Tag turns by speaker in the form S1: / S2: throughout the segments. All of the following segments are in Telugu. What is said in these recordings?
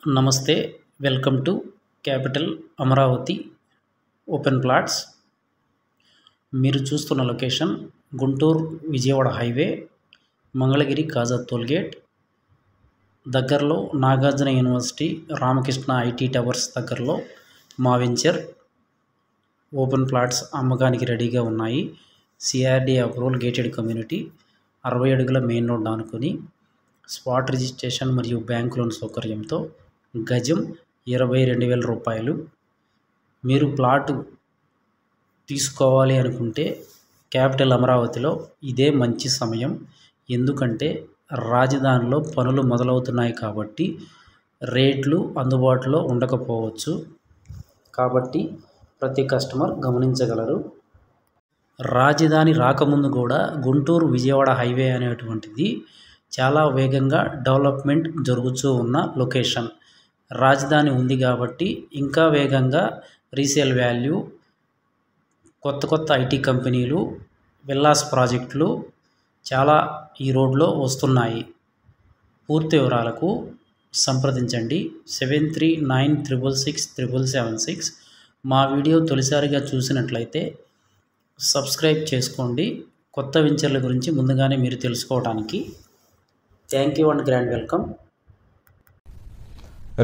S1: నమస్తే. Welcome to capital Amaravati open plots. మీరు చూస్తున్న లొకేషన్ గుంటూరు విజయవాడ హైవే, మంగళగిరి కాజా టోల్గేట్ దగ్గరలో Nagarjuna university, Ramakrishna IT towers దగ్గరలో మా వెంచర్ ఓపెన్ ప్లాట్స్ అమ్మకానికి రెడీగా ఉన్నాయి. సిఆర్డీఏ అప్రూవల్ గేటెడ్ కమ్యూనిటీ, 60 అడుగుల మెయిన్ రోడ్ ఆనుకొని, స్పాట్ రిజిస్ట్రేషన్ మరియు బ్యాంక్ లోన్ సౌకర్యంతో గజం 22,000 రూపాయలు. మీరు ప్లాటు తీసుకోవాలి అనుకుంటే క్యాపిటల్ అమరావతిలో ఇదే మంచి సమయం. ఎందుకంటే రాజధానిలో పనులు మొదలవుతున్నాయి కాబట్టి రేట్లు అందుబాటులో ఉండకపోవచ్చు. కాబట్టి ప్రతి కస్టమర్ గమనించగలరు. రాజధాని రాకముందు కూడా గుంటూరు విజయవాడ హైవే అనేటువంటిది చాలా వేగంగా డెవలప్మెంట్ జరుగుతూ ఉన్న లొకేషన్. రాజధాని ఉంది కాబట్టి ఇంకా వేగంగా రీసేల్ వాల్యూ, కొత్త ఐటీ కంపెనీలు, విల్లాస్ ప్రాజెక్టులు చాలా ఈ రోడ్లో వస్తున్నాయి. పూర్తి వివరాలకు సంప్రదించండి 7396667776. మా వీడియో తొలిసారిగా చూసినట్లయితే సబ్స్క్రైబ్ చేసుకోండి, కొత్త వెంచర్ల గురించి ముందుగానే మీరు తెలుసుకోవడానికి. Thank you and grand welcome.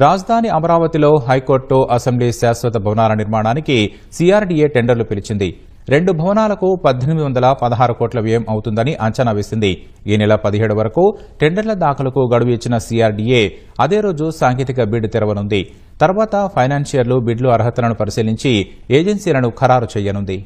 S2: రాజధాని అమరావతిలో హైకోర్టు, అసెంబ్లీ శాశ్వత భవనాల నిర్మాణానికి సిఆర్డీఏ టెండర్లు పిలిచింది. 2 భవనాలకు 1816 కోట్ల వ్యయం అవుతుందని అంచనా వేసింది. ఈ నెల 17 వరకు టెండర్ల దాఖలుకు గడువు ఇచ్చిన సిఆర్డీఏ అదే రోజు సాంకేతిక బిడ్ తెరవనుంది. తర్వాత ఫైనాన్షియర్లు బిడ్లు అర్హతలను పరిశీలించి ఏజెన్సీలను ఖరారు చేయనుంది.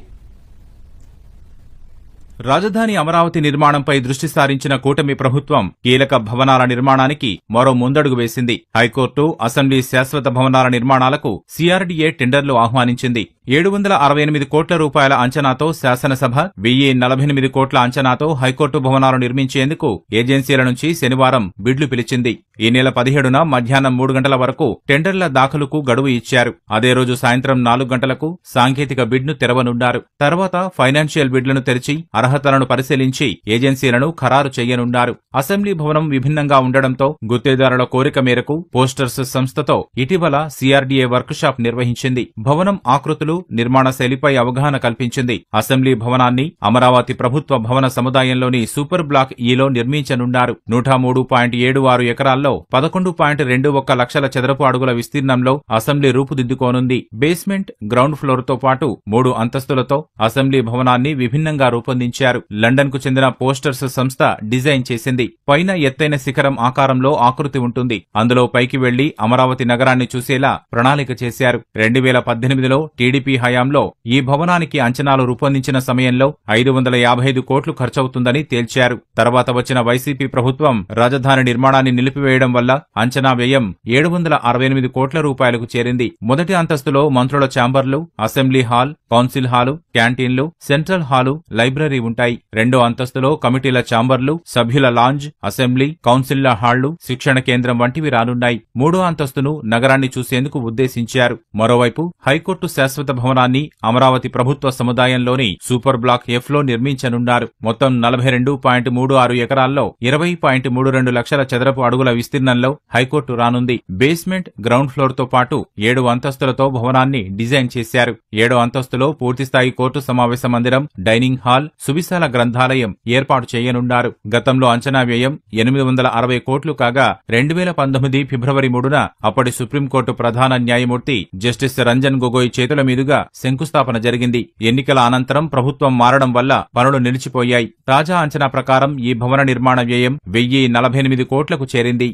S2: రాజధాని అమరావతి నిర్మాణంపై దృష్టి సారించిన కూటమి ప్రభుత్వం కీలక భవనాల నిర్మాణానికి మరో ముందడుగు వేసింది. హైకోర్టు, అసెంబ్లీ శాశ్వత భవనాల నిర్మాణాలకు సిఆర్డీఏ టెండర్లు ఆహ్వానించింది. 768 కోట్ల రూపాయల అంచనాతో శాసనసభ, 1048 కోట్ల అంచనాతో హైకోర్టు భవనాలు నిర్మించేందుకు ఏజెన్సీల నుంచి శనివారం బిడ్లు పిలిచింది. ఈ నెల 17న మధ్యాహ్నం 3 గంటల వరకు టెండర్ల దాఖలుకు గడువు ఇచ్చారు. అదే రోజు సాయంత్రం 4 గంటలకు సాంకేతిక బిడ్ను తెరవనున్నారు. తర్వాత ఫైనాన్షియల్ బిడ్లను తెరిచి అర్హతలను పరిశీలించి ఏజెన్సీలను ఖరారు చేయనున్నారు. అసెంబ్లీ భవనం విభిన్నంగా ఉండడంతో గుత్తేదారుల కోరిక మేరకు పోస్టర్స్ సంస్థతో ఇటీవల సిఆర్డీఏ వర్క్ షాప్ నిర్వహించింది. భవనం ఆకృతులు, నిర్మాణ శైలిపై అవగాహన కల్పించింది. అసెంబ్లీ భవనాన్ని అమరావతి ప్రభుత్వ భవన సముదాయంలోని సూపర్ బ్లాక్ ఈలో నిర్మించనున్నారు. 103.76 ఎకరాల్లో 11.21 లక్షల చదరపు అడుగుల విస్తీర్ణంలో అసెంబ్లీ రూపుదిద్దుకోనుంది. బేస్మెంట్, గ్రౌండ్ ఫ్లోర్ తో పాటు 3 అంతస్తులతో అసెంబ్లీ భవనాన్ని విభిన్నంగా రూపొందించారు. లండన్ కు చెందిన పోస్టర్స్ సంస్థ డిజైన్ చేసింది. పైన ఎత్తైన శిఖరం ఆకారంలో ఆకృతి ఉంటుంది. అందులో పైకి వెళ్లి అమరావతి నగరాన్ని చూసేలా ప్రణాళిక చేశారు. 2018లో టీడీపీ హయాంలో ఈ భవనానికి అంచనాలు రూపొందించిన సమయంలో 555 కోట్లు ఖర్చవుతుందని తేల్చారు. తర్వాత వచ్చిన వైసీపీ ప్రభుత్వం రాజధాని నిర్మాణాన్ని నిలిపివేయడం వల్ల అంచనా వ్యయం 768 కోట్ల రూపాయలకు చేరింది. మొదటి అంతస్తులో మంత్రుల ఛాంబర్లు, అసెంబ్లీ హాల్, కౌన్సిల్ హాలు, క్యాంటీన్లు, సెంట్రల్ హాలు, లైబ్రరీ ఉంటాయి. 2వ అంతస్తులో కమిటీల ఛాంబర్లు, సభ్యుల లాంజ్, అసెంబ్లీ, కౌన్సిల్ల హాళ్లు, శిక్షణ కేంద్రం వంటివి రానున్నాయి. 3వ అంతస్తును నగరాన్ని చూసేందుకు ఉద్దేశించారు. మరోవైపు హైకోర్టు శాశ్వత భవనాన్ని అమరావతి ప్రభుత్వ సముదాయంలోని సూపర్ బ్లాక్ ఎఫ్ లో నిర్మించనున్నారు. మొత్తం 42.36 ఎకరాల్లో 20.32 లక్షల చదరపు అడుగుల విస్తీర్ణంలో హైకోర్టు రానుంది. బేస్మెంట్, గ్రౌండ్ ఫ్లోర్ తో పాటు 7 అంతస్తులతో భవనాన్ని డిజైన్ చేశారు. 7వ అంతస్తులో పూర్తిస్థాయి కోర్టు సమావేశ మందిరం, డైనింగ్ హాల్, సువిశాల గ్రంథాలయం ఏర్పాటు చేయనున్నారు. గతంలో అంచనా వ్యయం 860 కోట్లు కాగా 2019 ఫిబ్రవరి 3న అప్పటి సుప్రీంకోర్టు ప్రధాన న్యాయమూర్తి జస్టిస్ రంజన్ గొగోయ్ చేతుల మీదుగా శంకుస్థాపన జరిగింది. ఎన్నికల అనంతరం ప్రభుత్వం మారడం వల్ల పనులు నిలిచిపోయాయి. తాజా అంచనా ప్రకారం ఈ భవన నిర్మాణ వ్యయం 1048 కోట్లకు చేరింది.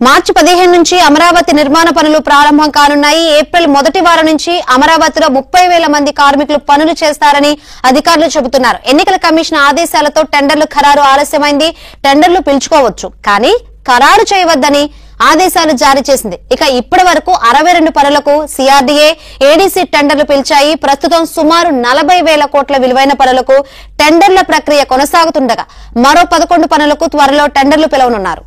S3: మార్చి 15 నుంచి అమరావతి నిర్మాణ పనులు ప్రారంభం కానున్నాయి. ఏప్రిల్ మొదటి వారం నుంచి అమరావతిలో 30,000 మంది కార్మికులు పనులు చేస్తారని అధికారులు చెబుతున్నారు. ఎన్నికల కమిషన్ ఆదేశాలతో టెండర్లు ఖరారు ఆలస్యమైంది. టెండర్లు పిలుచుకోవచ్చు, కానీ ఖరారు చేయవద్దని ఆదేశాలు జారీ చేసింది. ఇక ఇప్పటి వరకు 62 పనులకు సిఆర్డీఏ, ఏడీసీ టెండర్లు పిలిచాయి. ప్రస్తుతం సుమారు 40,000 కోట్ల విలువైన పనులకు టెండర్ల ప్రక్రియ కొనసాగుతుండగా మరో 11 పనులకు త్వరలో టెండర్లు పిలవనున్నారు.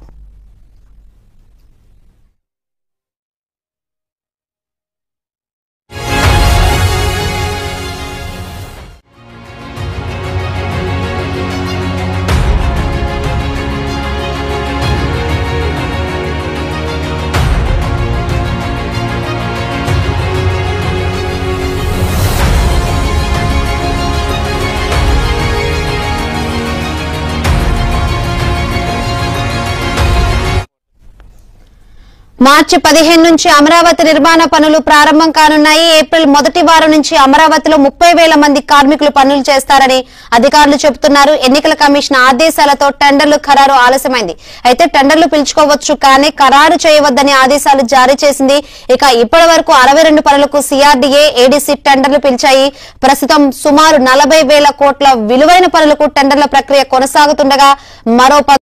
S3: మార్చి 15 నుంచి అమరావతి నిర్మాణ పనులు ప్రారంభం కానున్నాయి. ఏప్రిల్ మొదటి వారం నుంచి అమరావతిలో 30,000 మంది కార్మికులు పనులు చేస్తారని అధికారులు చెబుతున్నారు. ఎన్నికల కమిషన్ ఆదేశాలతో టెండర్లు ఖరారు ఆలస్యమైంది. అయితే టెండర్లు పిలుచుకోవచ్చు కానీ ఖరారు చేయవద్దని ఆదేశాలు జారీ చేసింది. ఇక ఇప్పటి వరకు 62 పనులకు సిఆర్డీఏ, ఏడీసీ టెండర్లు పిలిచాయి. ప్రస్తుతం సుమారు 40,000 కోట్ల విలువైన పనులకు టెండర్ల ప్రక్రియ కొనసాగుతుండగా మరో